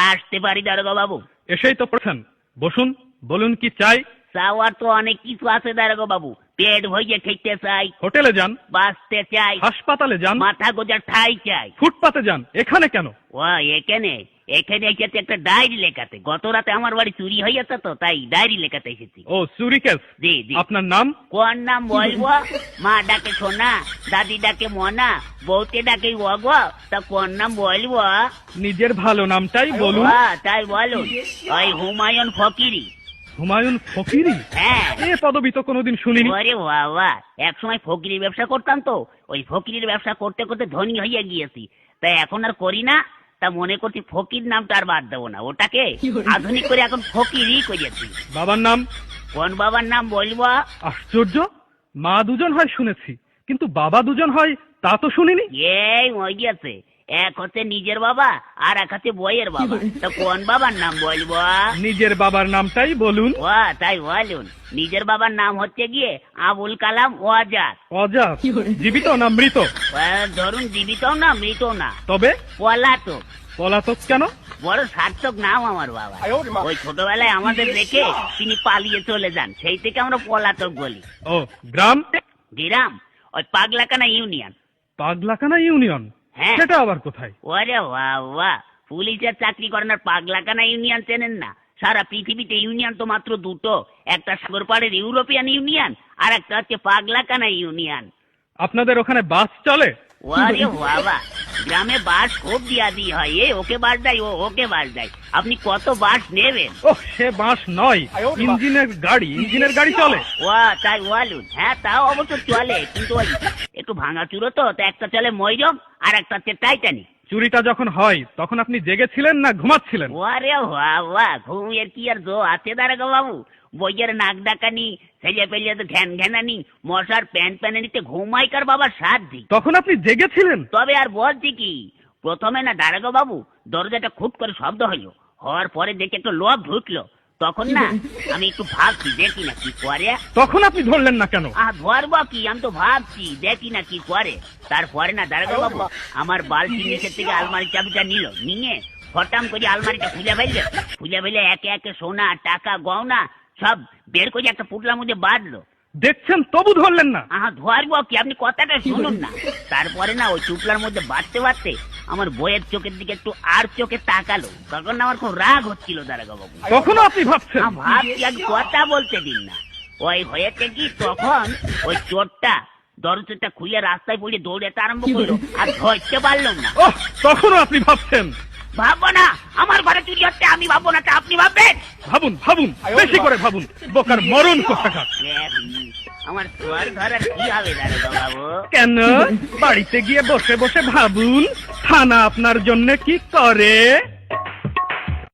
আসতে পারি দারোগা বাবু? এসেই তো পড়ছেন, বসুন, বলুন কি চাই। চাওয়ার তো অনেক কিছু আছে দারোগা বাবু। পেট ভরিয়ে খেতে চাই, হোটেলে যান, বাঁচতে চাই, হাসপাতালে যান, মাথা গোজার ঠাই চাই। ফুটপাতে যান, এখানে কেন? ও এখানে এখানে এসেছে একটা ডায়েরি লেখাতে। গত রাতে আমার বাড়ি চুরি হয়ে গেছে তো, তাই ডায়েরি লেখাতে এসেছি। ও চুরি কেস? জি জি। আপনার নাম? কোন নাম বলবো? মা ডাকে সোনা, দাদি ডাকে মনা, বউকে ডাকে ওগো, তা কোন নাম বলবো? নিজের ভালো নামটাই বলুন। তাই বলুন, ওই হুমায়ুন ফকিরি। হুমায়ুন ফকিরি? হ্যাঁ। এ পদবি তো কোনোদিন শুনিনি। আরে বাবা, এক সময় ফকিরির ব্যবসা করতাম তো, ওই ফকিরির ব্যবসা করতে করতে ধনী হয়ে গিয়েছি, তাই এখন আর করি না। তা মনে করছি ফকির নামটা আর বাদ দেবো না, ওটাকে আধুনিক করে এখন ফকিরই করেছি। বাবার নাম? কোন বাবার নাম বলবো? আশ্চর্য, মা দুজন হয় শুনেছি, কিন্তু বাবা দুজন হয় তা তো শুনিনি। এই ওই গেছে, এক হচ্ছে নিজের বাবা আর এক হচ্ছে বইয়ের বাবা। তা কোন বাবার নাম বলবো? নিজের বাবার নামটাই বলুন। ও তাই বলুন, নিজের বাবার নাম হচ্ছে গিয়ে আবুল কালাম ওয়াজাদ। অজাত? জীবিত না মৃত? ধরুন জীবিতও না মৃতও না, তবে পলাতক। পলাতক কেন? বড় সার্থক নাম আমার বাবা। ওই ছোটবেলায় আমাদের রেখে তিনি পালিয়ে চলে যান, সেই থেকে আমরা পলাতক বলি। ও গ্রাম? গ্রাম ওই পাগলাকানা ইউনিয়ন। পাগলাকানা ইউনিয়ন? হ্যাঁ। সেটা আবার কোথায়? ওরে বাবা, পুলিশের চাকরি করেন আর পাগলাকানা ইউনিয়ন চেনেন না? সারা পৃথিবীতে ইউনিয়ন তো মাত্র দুটো, একটা সাগর পাড়ের ইউরোপিয়ান ইউনিয়ন আর একটা হচ্ছে পাগলাকানা ইউনিয়ন। আপনাদের ওখানে বাস চলে? ওরে বাবা, গ্রামে বাস খুব দিয়া হয়, ওকে বাস দেয়, ওকে বাস দেয়। আপনি কত বাস নেবেন? ও সে বাস নয়, ইঞ্জিনের গাড়ি। ইঞ্জিনের গাড়ি চলে? ও তাই বলুন। হ্যাঁ তাও অবশ্য চলে, কিন্তু ওই একটু ভাঙাচুরো তো, একটা চলে ময়ূরম আর একটা হচ্ছে টাইটানিক। চুরিটা যখন হয় তখন আপনি জেগেছিলেন না ঘুমাচ্ছিলেন? ওরে বাবা, ঘুমের কি আর জো আছে দারোগা বাবু? বইয়ের নাক ডাকানি, ছেলে পেলে তো ঘ্যান ঘ্যানানি, মশার প্যান প্যানানিতে ঘুমাইকার বাবার সাধ্যি। তখন আপনি জেগেছিলেন? তবে আর বলছি কি, প্রথমে না দারোগা বাবু দরজাটা খুব করে শব্দ হইলো, হওয়ার পরে দেখে একটু লোক ঢুকলো, তখন না আমি একটু ভাবছি দেখি না কি করে। তখন আপনি ধরলেন না কেন? ধরবো কি, আমি তো ভাবছি দেখি না কি করে। তারপরে না দারোগা বাবু আমার বালতি নিচের থেকে আলমারি চাবিটা নিয়ে ফটাম করে আলমারিটা খুলে ফেলে একে একে সোনা টাকা গয়না সব বের করে একটা পুটলার মধ্যে বাঁধলো। দেখছেন তবু ধরলেন না? ধরবো কি, আপনি কথাটা শুনুন না। তারপরে না ওই চুপলার মধ্যে বাঁধতে আমার বইয়ের চোখের দিকে একটু আর চোখে তাকালো, তখন আমার খুব রাগ হচ্ছিল দারোগা বাবু। তখনও আপনি ভাবছেন? ভাবছি, আগে কথা বলতে দিন না। ওই হয়েছে কি, তখন ওই চোরটা দরজাটা খুলে রাস্তায় পড়ে দৌড়াতে আরম্ভ করলো, আর ধরতে পারলাম না। তখনও আপনি ভাবছেন? ভাববো না, আমার ঘরে চুরি হচ্ছে, আমি ভাববো না, আপনি ভাববেন? ভাবুন, বেশি করে ভাবুন, বোকার মরণ কোথাকার। আমার তোর ঘর আর কি হবে দারোগা বাবু? কেন? বাড়িতে গিয়ে বসে বসে ভাবুন, থানা আপনার জন্য কি করে।